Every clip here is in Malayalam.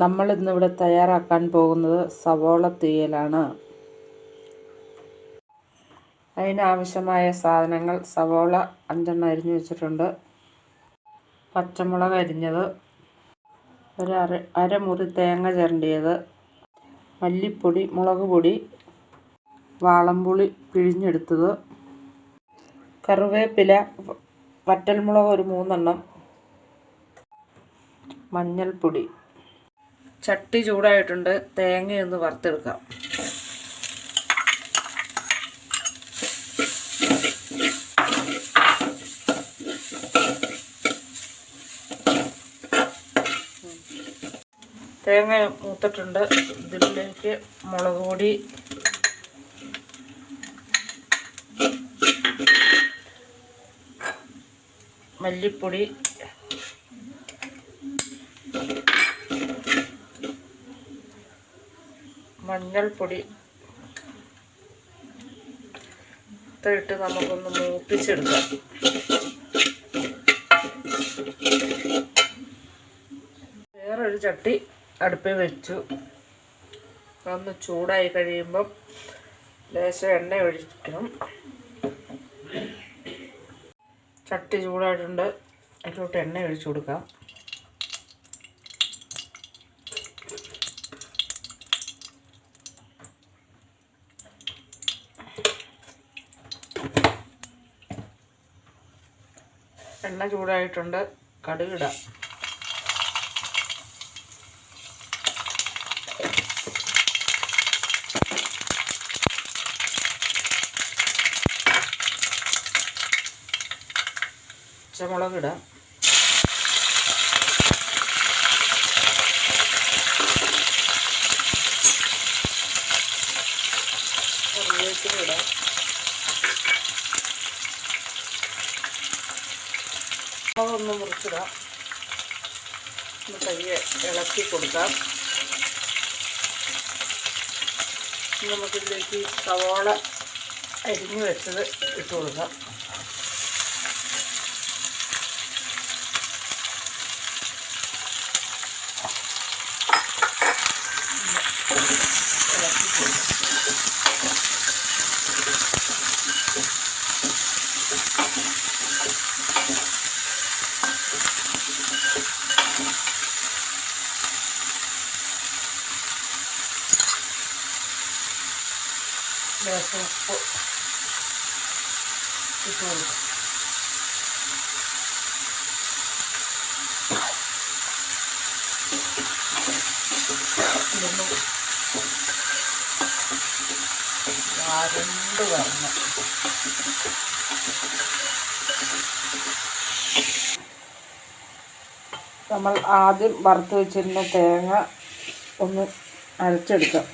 നമ്മൾ ഇന്നിവിടെ തയ്യാറാക്കാൻ പോകുന്നത് സവോള തീയലാണ്. അതിനാവശ്യമായ സാധനങ്ങൾ: സവോള 5 അരിഞ്ഞു വെച്ചിട്ടുണ്ട്, പച്ചമുളക് അരിഞ്ഞത്, അരമുറി തേങ്ങ ചിരണ്ടിയത്, മല്ലിപ്പൊടി, മുളക് പൊടി, വാളംപുളി പിഴിഞ്ഞെടുത്തത്, കറിവേപ്പില, വറ്റൽമുളക് ഒരു 3 മഞ്ഞൾപ്പൊടി. ചട്ടി ചൂടായിട്ടുണ്ട്. തേങ്ങയൊന്ന് വറുത്തെടുക്കാം. തേങ്ങ മൂത്തിട്ടുണ്ട്. ഇതിലേക്ക് മുളക് പൊടി, മല്ലിപ്പൊടി, മഞ്ഞൾപ്പൊടി ഇട്ട് നമുക്കൊന്ന് മൂപ്പിച്ചെടുക്കാം. വേറൊരു ചട്ടി അടുപ്പിൽ വെച്ചു. ഒന്ന് ചൂടായി കഴിയുമ്പം ലേശം എണ്ണ ഒഴിക്കണം. ചട്ടി ചൂടായിട്ടുണ്ട്. അതിലോട്ട് എണ്ണ ഒഴിച്ചു കൊടുക്കാം. എണ്ണ ചൂടായിട്ടുണ്ട്. കടുകിടാം. പച്ചമുളക് ഇടാം. കറിവേപ്പില ഇടാം. മുളകൊന്ന് മുറിച്ചിടാം. പയ്യെ ഇളക്കി കൊടുക്കാം. നമുക്കിതിലേക്ക് സവോള അരിഞ്ഞു വെച്ചത് ഇട്ട് കൊടുക്കാം. ഇളക്കി കൊടുക്കാം. ലേശം ഉപ്പ് ഇട്ട് കൊടുക്കാം. ഇതൊന്ന് വരണ്ട് വരണം. നമ്മൾ ആദ്യം വറുത്ത് വെച്ചിരുന്ന തേങ്ങ ഒന്ന് അരച്ചെടുക്കാം.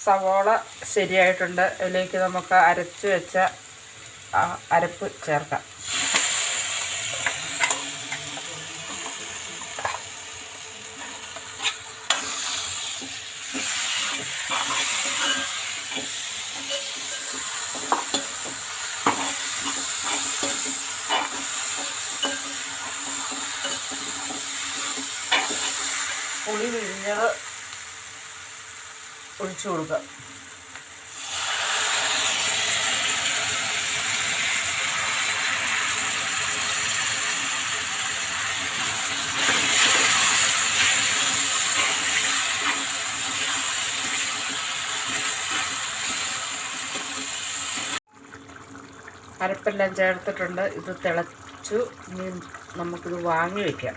സവോള ശരിയായിട്ടുണ്ട്. അതിലേക്ക് നമുക്ക് അരച്ച് വെച്ച അരപ്പ് ചേർക്കാം. പുളി പിഴിഞ്ഞത് ഒഴിച്ചു കൊടുക്കുക. അരപ്പെല്ലാം ചേർത്തിട്ടുണ്ട്. ഇത് തിളച്ചു. ഇനി നമുക്കിത് വാങ്ങി വയ്ക്കാം.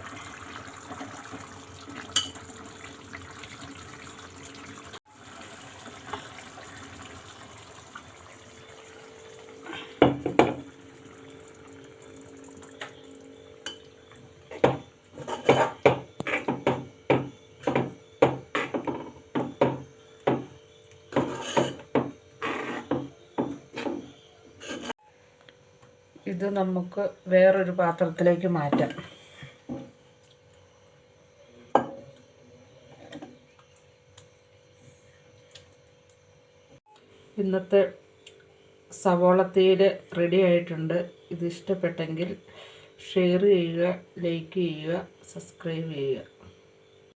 ഇത് നമുക്ക് വേറൊരു പാത്രത്തിലേക്ക് മാറ്റാം. ഇന്നത്തെ സവോള തേര് റെഡി ആയിട്ടുണ്ട്. ഇത് ഇഷ്ടപ്പെട്ടെങ്കിൽ ഷെയർ ചെയ്യുക, ലൈക്ക് ചെയ്യുക, സബ്സ്ക്രൈബ് ചെയ്യുക.